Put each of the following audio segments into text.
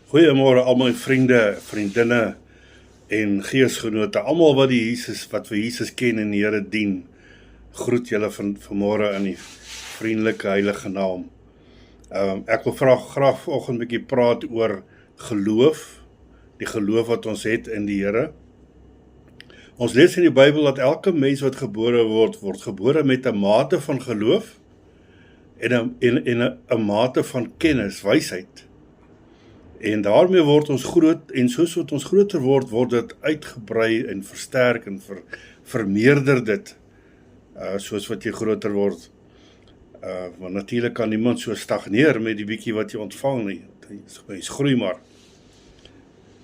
Goeiemôre al my vriende, vriendinne en geesgenote, almal wat vir Jesus ken en die Here dien. Groet julle vanmôre in die vriendelike heilige naam. Ek wil graag vanoggend 'n bietjie praat oor geloof, die geloof wat ons het in die Here. Ons lees in die Bybel dat elke mens wat gebore word gebore met 'n mate van geloof en 'n mate van kennis, wysheid. En daarmee word ons groot, en soos wat ons groter word dit uitgebrei en versterk en vermeerder dit, soos wat jy groter word. Want natuurlik kan niemand so stagneer met die bietjie wat jy ontvang nie, jy groei maar.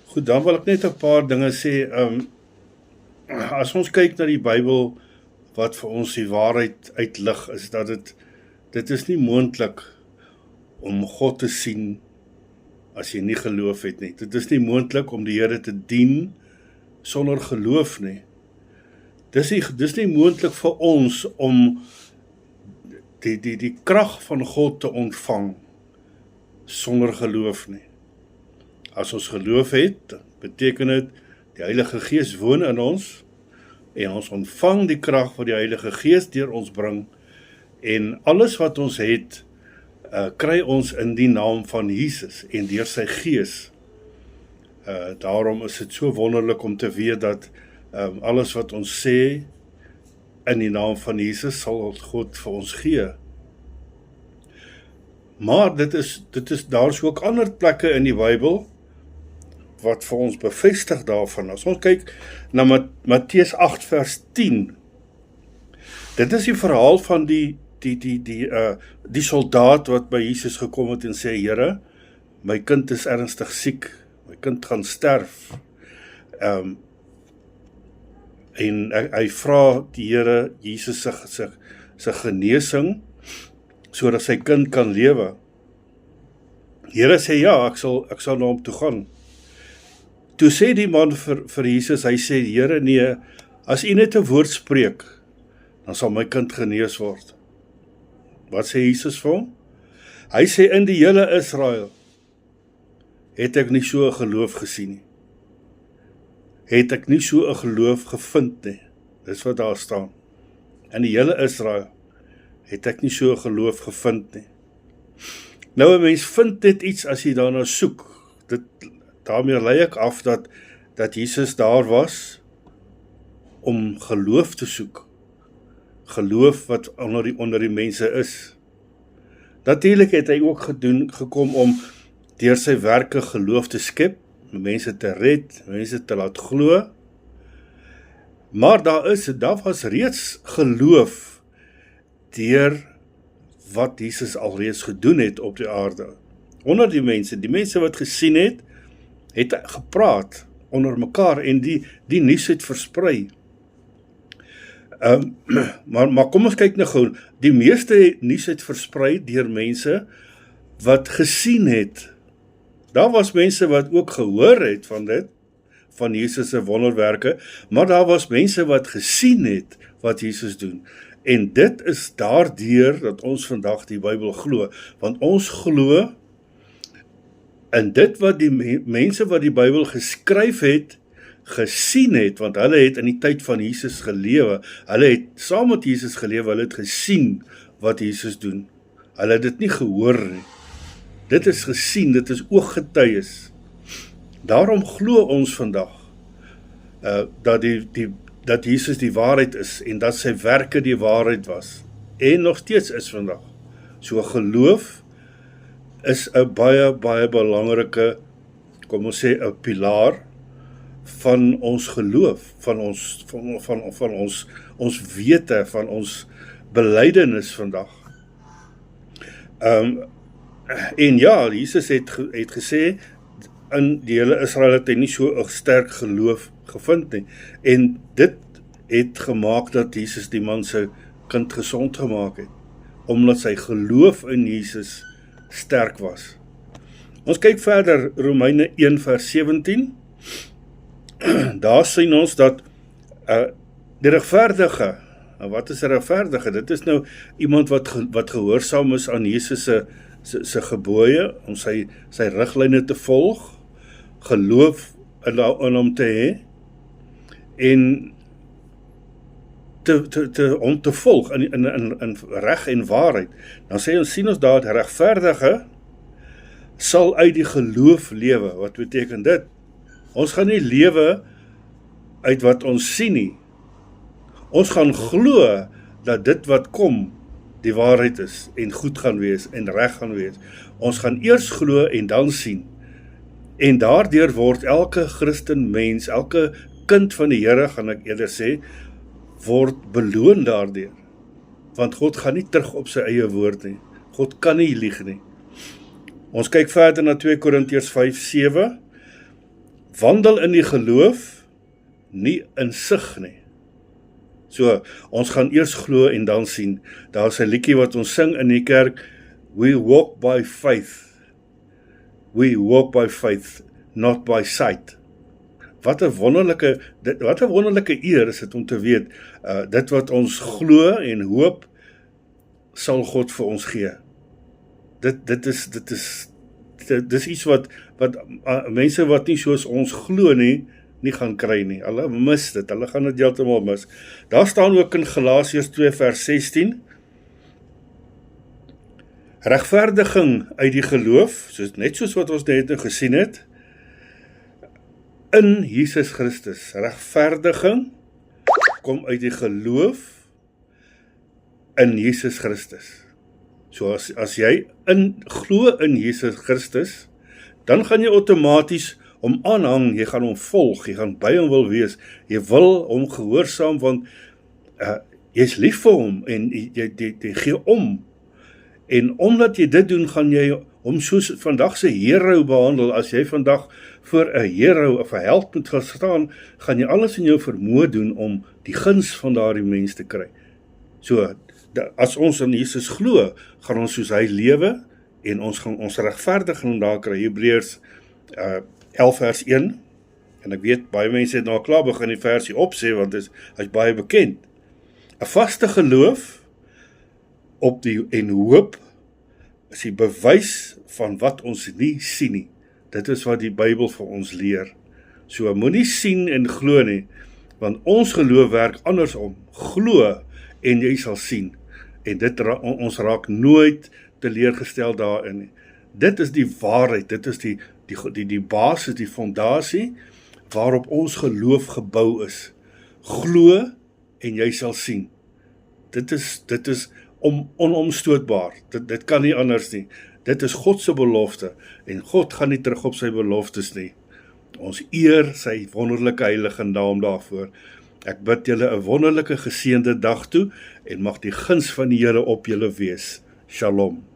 Goed, dan wil ek net 'n paar dinge sê. As ons kyk na die Bybel, wat vir ons die waarheid uitlig, is dat dit is nie moontlik om God te sien as jy nie geloof het nie. Dit is nie moontlik om die Here te dien sonder geloof nie. Dis nie moontlik vir ons om die krag van God te ontvang sonder geloof nie. As ons geloof het, beteken dit die Heilige Gees woon in ons en ons ontvang die krag wat die Heilige Gees deur ons bring, en alles wat ons het kry ons in die naam van Jesus en deur sy Gees. Daarom is dit so wonderlik om te weet dat alles wat ons sê in die naam van Jesus sal God vir ons gee. Maar daar is ook ander plekke in die Bybel wat vir ons bevestig daarvan. As ons kyk na Matteus 8 vers 10, dit is die verhaal van die soldaat wat by Jesus gekom het en sê, Here, my kind is ernstig siek, my kind gaan sterf. En hy vra die Here Jesus sy genesing, sodat sy kind kan lewe. Die Here sê, ja, ek sal na hom toe gaan. Toe sê die man vir Jesus, hy sê, Here, nee, as u net 'n woord spreek, dan sal my kind genees word. Wat sê Jesus vir hom? Hy sê, in die hele Israel het ek nie so 'n geloof gesien nie. Het ek nie so 'n geloof gevind nie. Dis wat daar staan. In die hele Israel het ek nie so 'n geloof gevind nie. Nou, 'n mens vind dit iets as jy daarna soek. Daarmee lei ek af dat Jesus daar was om geloof te soek. Geloof wat onder die mense is. Natuurlik het hy ook gekom om deur sy werke geloof te skep, mense te red, mense te laat glo. Maar daar was reeds geloof deur wat Jesus alreeds gedoen het op die aarde. Onder die mense wat gesien het gepraat onder mekaar en die nuus het versprei. Maar kom ons kyk nou gou, die meeste nuus het versprei deur mense wat gesien het. Daar was mense wat ook gehoor het van Jesus se wonderwerke, maar daar was mense wat gesien het wat Jesus doen. En dit is daardeur dat ons vandag die Bybel glo, want ons glo in dit wat die mense wat die Bybel geskryf het, gesien het, want hulle het in die tyd van Jesus gelewe, hulle het saam met Jesus gelewe, hulle het gesien wat Jesus doen. Hulle het dit nie gehoor nie. Dit is gesien, dit is ooggetuies. Daarom glo ons vandag, dat Jesus die waarheid is, en dat sy werke die waarheid was, en nog steeds is vandag. So geloof is 'n baie, baie belangrike, kom ons sê, 'n pilaar van ons geloof, van ons wete, van ons belydenis vandag. En ja, Jesus het gesê, in die hele Israel het hy nie so 'n sterk geloof gevind nie, en dit het gemaak dat Jesus die man sy kind gesond gemaak het, omdat sy geloof in Jesus sterk was. Ons kyk verder, Romeine 1 vers 17, daar sien ons dat die regverdige, wat is 'n regverdige? Dit is nou iemand wat gehoorsaam is aan Jesus se gebooie, om sy riglyne te volg, geloof in hom te hê en om te volg in reg en waarheid. Dan sien ons daar dat regverdige sal uit die geloof lewe. Wat beteken dit? Ons gaan nie lewe uit wat ons sien nie. Ons gaan glo dat dit wat kom die waarheid is en goed gaan wees en reg gaan wees. Ons gaan eers glo en dan sien. En daardeur word elke Christen mens, elke kind van die Here, gaan ek eerder sê, word beloon daardeur. Want God gaan nie terug op sy eie woord nie. God kan nie lieg nie. Ons kyk verder na 2 Korintiërs 5:7. Wandel in die geloof, nie in sig nie. So, ons gaan eers glo en dan sien. Daar is 'n liedjie wat ons sing in die kerk, We walk by faith. We walk by faith, not by sight. Wat 'n wonderlike eer is dit om te weet, dit wat ons glo en hoop, sal God vir ons gee. Dit is iets wat mense wat nie soos ons glo nie gaan kry nie. Hulle mis dit, hulle gaan dit heeltemal mis. Daar staan ook in Galasiërs 2 vers 16, regverdiging uit die geloof, net soos wat ons net gesien het, in Jesus Christus. Regverdiging kom uit die geloof in Jesus Christus. So as jy glo in Jesus Christus, dan gaan jy outomaties hom aanhang, jy gaan hom volg, jy gaan by hom wil wees, jy wil hom gehoorsaam, want jy is lief vir hom, en jy gee om, en omdat jy dit doen, gaan jy hom soos vandag se hero behandel. As jy vandag voor 'n hero of 'n held moet staan, gaan jy alles in jou vermoë doen om die guns van daardie mens te kry. So, as ons in Jesus glo, gaan ons soos hy lewe, en ons gaan ons regverdiging daar kry. Hebreërs 11 vers 1, en ek weet, baie mense het nou klaar begin die versie opsê, want dit is baie bekend. 'n Vaste geloof op en hoop is die bewys van wat ons nie sien nie. Dit is wat die Bybel vir ons leer. So, moenie sien en glo nie, want ons geloof werk andersom. Glo en jy sal sien. En ons raak nooit teleurgestel daarin nie. Dit is die waarheid, dit is die basis, die fondasie, waarop ons geloof gebou is. Glo en jy sal sien. Dit is onomstootbaar. Dit kan nie anders nie. Dit is God se belofte, en God gaan nie terug op sy beloftes nie. Ons eer sy wonderlike heilige naam daarvoor. Ek bid julle 'n wonderlike geseënde dag toe, en mag die guns van die Here op julle wees. Shalom.